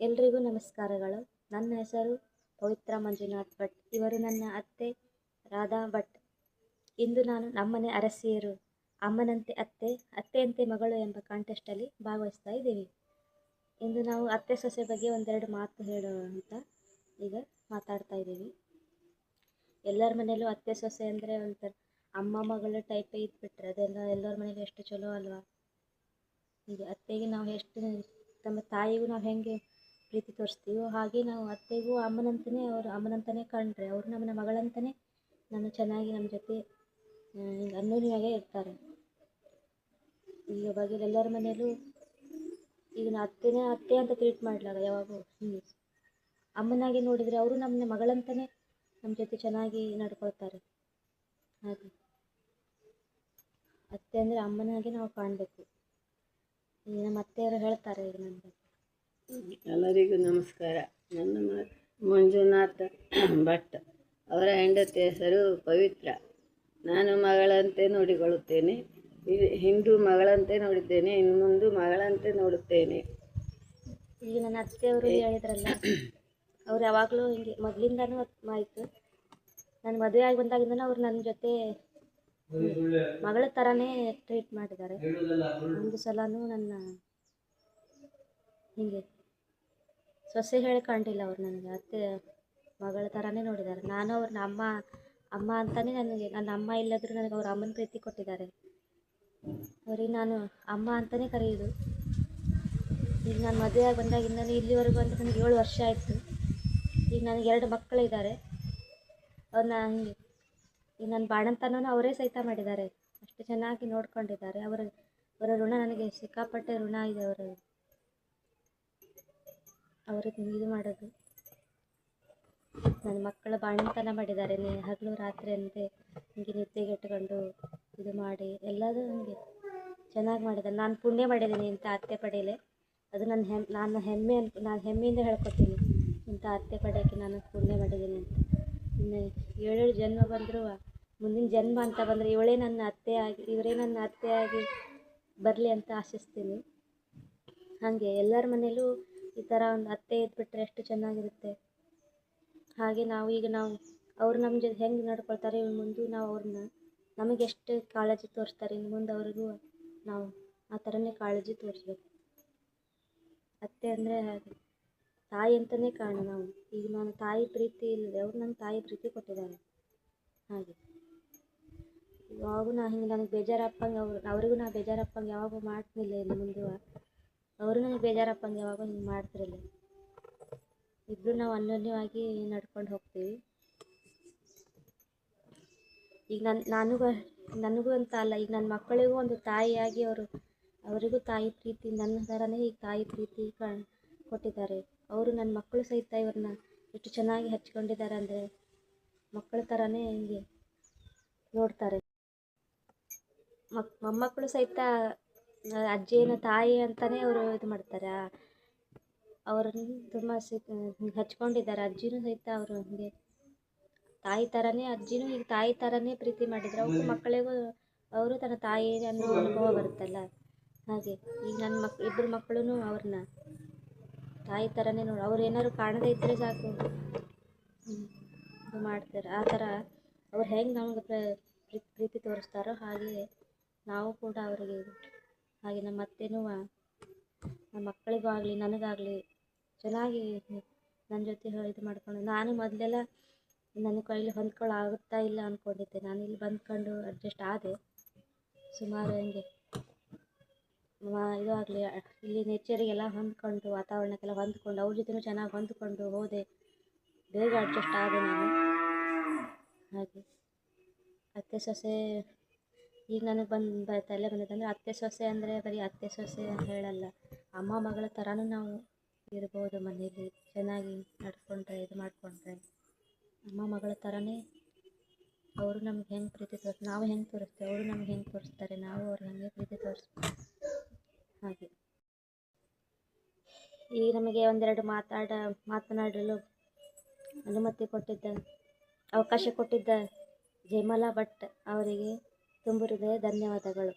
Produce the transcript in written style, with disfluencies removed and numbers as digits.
ಎಲ್ರಿಗೂ ನಮಸ್ಕಾರಗಳು. ನನ್ನ ಹೆಸರು ಪವಿತ್ರ ಮಂಜುನಾಥ್ ಭಟ್. ಇವರು ನನ್ನ ಅತ್ತೆ ರಾಧಾ ಭಟ್. ಇಂದು ನಾನು ನಮ್ಮನೆ ಅರಸಿಯರು ಅಮ್ಮನಂತೆ ಅತ್ತೆ, ಅತ್ತೆಯಂತೆ ಮಗಳು ಎಂಬ ಕಾಂಟೆಸ್ಟಲ್ಲಿ ಭಾಗವಹಿಸ್ತಾ ಇದ್ದೀವಿ. ಇಂದು ನಾವು ಅತ್ತೆ ಸೊಸೆ ಬಗ್ಗೆ ಒಂದೆರಡು ಮಾತು ಹೇಳೋಣ ಅಂತ ಈಗ ಮಾತಾಡ್ತಾ ಇದ್ದೀವಿ. ಎಲ್ಲರ ಮನೆಯಲ್ಲೂ ಅತ್ತೆ ಸೊಸೆ ಅಂದರೆ ಒಂಥರ ಅಮ್ಮ ಮಗಳು ಟೈಪೇ ಇದ್ಬಿಟ್ರೆ ಅದೆಲ್ಲ ಎಲ್ಲರ ಮನೇಲಿ ಎಷ್ಟು ಚಲೋ ಅಲ್ವಾ. ಈಗ ಅತ್ತೆಗೆ ನಾವು ಎಷ್ಟು ನಮ್ಮ ತಾಯಿಗೂ ನಾವು ಹೆಂಗೆ ಪ್ರೀತಿ ತೋರಿಸ್ತೀವೋ ಹಾಗೆ ನಾವು ಅತ್ತೆಗೂ ಅಮ್ಮನಂತಲೇ ಅವರು ಅಮ್ಮನಂತಲೇ ಕಂಡ್ರೆ ಅವರು ನಮ್ಮನ್ನ ಮಗಳಂತಲೇ ನಮ್ಮ ಚೆನ್ನಾಗಿ ನಮ್ಮ ಜೊತೆ ಅನ್ಯೋನ್ಯವಾಗೇ ಇರ್ತಾರೆ. ಈಗ ಬಗ್ಗೆ ಎಲ್ಲರ ಮನೆಯಲ್ಲೂ ಈಗ ನಾ ಅತ್ತೆನೇ ಅತ್ತೆ ಅಂತ ಟ್ರೀಟ್ ಮಾಡಲಾಗ ಯಾವಾಗೂ ಹಿಂಗೆ ಅಮ್ಮನಾಗಿ ನೋಡಿದರೆ ಅವರು ನಮ್ಮನ್ನ ಮಗಳಂತಲೇ ನಮ್ಮ ಜೊತೆ ಚೆನ್ನಾಗಿ ನಡ್ಕೊಳ್ತಾರೆ. ಹಾಗೆ ಅತ್ತೆ ಅಂದರೆ ಅಮ್ಮನಾಗೆ ನಾವು ಕಾಣಬೇಕು. ಈಗ ನಮ್ಮ ಅತ್ತೆಯವರು ಹೇಳ್ತಾರೆ ಈಗ ನನಗೆ. ಎಲ್ಲರಿಗೂ ನಮಸ್ಕಾರ. ನನ್ನ ಮಂಜುನಾಥ್ ಭಟ್. ಅವರ ಹೆಂಡತಿ ಹೆಸರು ಪವಿತ್ರ. ನಾನು ಮಗಳಂತೆ ನೋಡಿಕೊಳ್ಳುತ್ತೇನೆ. ಹಿಂದೂ ಮಗಳಂತೆ ನೋಡಿದ್ದೇನೆ, ಇನ್ನು ಮುಂದೆ ಮಗಳಂತೆ ನೋಡುತ್ತೇನೆ. ಈಗ ನನ್ನ ಅತ್ತೆಯವರು ಹೇಳಿದ್ರಲ್ಲ, ಅವ್ರು ಯಾವಾಗಲೂ ಹಿಂಗೆ ಮೊದಲಿಂದನೂ ಆಯಿತು. ನಾನು ಮದುವೆ ಆಗಿ ಬಂದಾಗಿಂದನೂ ಅವ್ರು ನನ್ನ ಜೊತೆ ಮಗಳ ಥರನೇ ಟ್ರೀಟ್ ಮಾಡಿದ್ದಾರೆ. ಒಂದು ಸಲನೂ ನನ್ನ ಹೀಗೆ ಸೊಸೆ ಹೇಳಿ ಕಂಡಿಲ್ಲ. ಅವ್ರು ನನಗೆ ಅತ್ತೆ ಮಗಳ ಥರನೇ ನೋಡಿದ್ದಾರೆ. ನಾನು ಅವ್ರನ್ನ ಅಮ್ಮ ಅಂತಲೇ ನನಗೆ ನನ್ನ ಅಮ್ಮ ಇಲ್ಲದರೂ ನನಗೆ ಅವ್ರ ಅಮ್ಮನ ಪ್ರೀತಿ ಕೊಟ್ಟಿದ್ದಾರೆ. ಅವ್ರಿಗೆ ನಾನು ಅಮ್ಮ ಅಂತಲೇ ಕರೆಯೋದು. ಈಗ ನಾನು ಮದುವೆಯಾಗಿ ಬಂದಾಗಿಂದಲೂ ಇಲ್ಲಿವರೆಗೂ ಅಂತ ನನಗೆ 7 ವರ್ಷ ಆಯಿತು. ಈಗ ನನಗೆ 2 ಮಕ್ಕಳಿದ್ದಾರೆ. ಅವ್ರನ್ನ ಹಿಂಗೆ ಈಗ ನನ್ನ ಬಾಣಂತನೂ ಅವರೇ ಸಹಿತ ಮಾಡಿದ್ದಾರೆ. ಅಷ್ಟು ಚೆನ್ನಾಗಿ ನೋಡ್ಕೊಂಡಿದ್ದಾರೆ. ಅವರ ಋಣ ನನಗೆ ಸಿಕ್ಕಾಪಟ್ಟೆ ಋಣ ಇದೆ. ಅವ್ರಿಗೆ ಇದು ಮಾಡೋದು ನನ್ನ ಮಕ್ಕಳ ಬಾಣಂತನ ಮಾಡಿದ್ದಾರೆ. ಹಗಲು ರಾತ್ರಿ ಅಂತೆ ಹಿಂಗೆ ನಿದ್ದೆಗೆಟ್ಕೊಂಡು ಇದು ಮಾಡಿ ಎಲ್ಲದೂ ನನಗೆ ಚೆನ್ನಾಗಿ ಮಾಡಿದ್ದಾರೆ. ನಾನು ಪುಣ್ಯ ಮಾಡಿದ್ದೀನಿ ಇಂಥ ಅತ್ತೆ ಪಡೆಯಲೆ. ಅದು ನಾನು ಹೆಮ್ಮೆಯಿಂದ ಹೇಳ್ಕೊತೀನಿ, ಇಂಥ ಅತ್ತೆ ಪಡೆಯೋಕ್ಕೆ ನಾನು ಪುಣ್ಯ ಮಾಡಿದ್ದೀನಿ ಅಂತ. ಇನ್ನು 7 ಜನ್ಮ ಬಂದರೂ ಮುಂದಿನ ಜನ್ಮ ಅಂತ ಬಂದರೆ ಇವರೇ ನನ್ನ ಅತ್ತೆಯಾಗಿ ಬರಲಿ ಅಂತ ಆಶಿಸ್ತೀನಿ. ಹಾಗೆ ಎಲ್ಲರ ಮನೇಲೂ ಈ ಥರ ಒಂದು ಅತ್ತೆ ಇದ್ಬಿಟ್ರೆ ಎಷ್ಟು ಚೆನ್ನಾಗಿರುತ್ತೆ. ಹಾಗೆ ನಾವು ಅವ್ರು ನಮ್ಮ ಜೊತೆ ಹೆಂಗೆ ನಡ್ಕೊಳ್ತಾರೆ ಇನ್ನು ಮುಂದೆ ನಾವು ಅವ್ರನ್ನ ನಮಗೆ ಎಷ್ಟು ಕಾಳಜಿ ತೋರಿಸ್ತಾರೆ ಇನ್ನು ಮುಂದೆ ಅವ್ರಿಗೂ ನಾವು ಆ ಥರನೇ ಕಾಳಜಿ ತೋರಿಸ್ಬೇಕು. ಅತ್ತೆ ಅಂದರೆ ಹಾಗೆ ತಾಯಿ ಅಂತಲೇ ಕಾರಣ ನಾವು. ಈಗ ನಾನು ತಾಯಿ ಪ್ರೀತಿ ಇಲ್ಲದೆ ಅವ್ರು ನನ್ನ ತಾಯಿ ಪ್ರೀತಿ ಕೊಟ್ಟಿದ್ದಾರೆ. ಹಾಗೆ ಯಾವಾಗೂ ನನಗೆ ಬೇಜಾರಪ್ಪಂಗೆ ಅವರಿಗೂ ನಾ ಬೇಜಾರಪ್ಪಂಗೆ ಯಾವಾಗೂ ಮಾಡ್ತಿಲ್ಲ. ಇನ್ನು ಮುಂದೆ ಅವರು ನನಗೆ ಬೇಜಾರಪ್ಪಂಗೆ ಯಾವಾಗ ಹಿಂಗೆ ಮಾಡ್ತಿರಲಿಲ್ಲ. ಇಬ್ಬರು ನಾವು ಅನ್ಯೋನ್ಯವಾಗಿ ನಡ್ಕೊಂಡು ಹೋಗ್ತೀವಿ. ಈಗ ನನಗೂ ಅಂತ ಅಲ್ಲ, ಈಗ ನನ್ನ ಮಕ್ಕಳಿಗೂ ಒಂದು ತಾಯಿಯಾಗಿ ಅವರಿಗೂ ತಾಯಿ ಪ್ರೀತಿ ನನ್ನ ಥರನೇ ಈಗ ತಾಯಿ ಪ್ರೀತಿ ಕೊಟ್ಟಿದ್ದಾರೆ. ಅವರು ನನ್ನ ಮಕ್ಕಳು ಸಹಿತ ಇವ್ರನ್ನ ಎಷ್ಟು ಚೆನ್ನಾಗಿ ಹಚ್ಕೊಂಡಿದ್ದಾರೆ ಅಂದರೆ ಮಕ್ಕಳ ಥರನೇ ಹಿಂಗೆ ನೋಡ್ತಾರೆ. ಮೊಮ್ಮಕ್ಕಳು ಸಹಿತ ಅಜ್ಜಿನ ತಾಯಿ ಅಂತಲೇ ಅವರು ಇದು ಮಾಡ್ತಾರೆ. ಅವರನ್ನು ತುಂಬ ಹಚ್ಕೊಂಡಿದ್ದಾರೆ. ಅಜ್ಜಿನೂ ಸಹಿತ ಅವರು ಹೀಗೆ ತಾಯಿ ಥರನೇ, ಅಜ್ಜಿನೂ ಈಗ ತಾಯಿ ಥರನೇ ಪ್ರೀತಿ ಮಾಡಿದ್ರು. ಅವ್ರ ಮಕ್ಕಳಿಗೂ ಅವರು ತನ್ನ ತಾಯಿ ಅನ್ನೋ ಅನುಭವ ಬರುತ್ತಲ್ಲ. ಹಾಗೆ ಈಗ ನನ್ನ ಇಬ್ಬರು ಮಕ್ಕಳೂ ಅವ್ರನ್ನ ತಾಯಿ ಥರನೇ ಅವ್ರು ಏನಾದ್ರು ಕಾಣದೇ ಇದ್ದರೆ ಸಾಕು ಇದು ಮಾಡ್ತಾರೆ. ಆ ಥರ ಅವ್ರು ಹೆಂಗೆ ನಮಗೆ ಪ್ರೀತಿ ತೋರಿಸ್ತಾರೋ ಹಾಗೆ ನಾವು ಕೂಡ ಅವರಿಗೆ ಹಾಗೆ ನಮ್ಮ ಅತ್ತೆನೂ ನಮ್ಮ ಮಕ್ಕಳಿಗೂ ಆಗಲಿ ನನಗಾಗಲಿ ಚೆನ್ನಾಗಿ ನನ್ನ ಜೊತೆ ಇದು ಮಾಡ್ಕೊಂಡು, ನಾನು ಮೊದಲೆಲ್ಲ ನನ್ನ ಕೈಲಿ ಹೊಂದ್ಕೊಳ್ಳಾಗುತ್ತಾ ಇಲ್ಲ ಅಂದ್ಕೊಂಡಿದ್ದೆ. ನಾನು ಇಲ್ಲಿ ಬಂದ್ಕೊಂಡು ಅಡ್ಜಸ್ಟ್ ಆದೆ. ಸುಮಾರು ಹಿಂಗೆ ಇದು ಆಗಲಿ ಇಲ್ಲಿ ನೇಚರಿಗೆಲ್ಲ ಹೊಂದ್ಕೊಂಡು ವಾತಾವರಣಕ್ಕೆಲ್ಲ ಹೊಂದ್ಕೊಂಡು ಅವ್ರ ಜೊತೆನೂ ಚೆನ್ನಾಗಿ ಹೊಂದ್ಕೊಂಡು ಹೋದೆ. ಬೇಗ ಅಡ್ಜಸ್ಟ್ ಆದೆ ನಾನು. ಹಾಗೆ ಅತ್ತೆ ಸೊಸೆ ಈಗ ನನಗೆ ತಲೆ ಬಂದಿದೆ ಅತ್ತೆ ಸೊಸೆ ಅಂದರೆ ಬರೀ ಅತ್ತೆ ಸೊಸೆ ಅಂತ ಹೇಳಲ್ಲ, ಅಮ್ಮ ಮಗಳ ಥರನೂ ನಾವು ಇರ್ಬೋದು. ಮನೇಲಿ ಚೆನ್ನಾಗಿ ನಡ್ಕೊಂಡ್ರೆ ಇದು ಮಾಡಿಕೊಂಡ್ರೆ ಅಮ್ಮ ಮಗಳ ಥರನೇ ಅವರು ನಮ್ಗೆ ಹೆಂಗೆ ಪ್ರೀತಿ ನಾವು ಹೆಂಗೆ ತೋರಿಸ್ತೇವೆ ಅವರು ನಮ್ಗೆ ಹೆಂಗೆ ತೋರಿಸ್ತಾರೆ, ನಾವು ಅವ್ರಿಗೆ ಹಾಗೆ ಪ್ರೀತಿ ತೋರಿಸ್ಬೇಕು. ಹಾಗೆ ಈಗ ನಮಗೆ ಒಂದೆರಡು ಮಾತನಾಡಲು ಅವಕಾಶ ಕೊಟ್ಟಿದ್ದ ಜಯಮಾಲಾ ಭಟ್ ಅವರಿಗೆ ತುಂಬ ಹೃದಯ ಧನ್ಯವಾದಗಳು.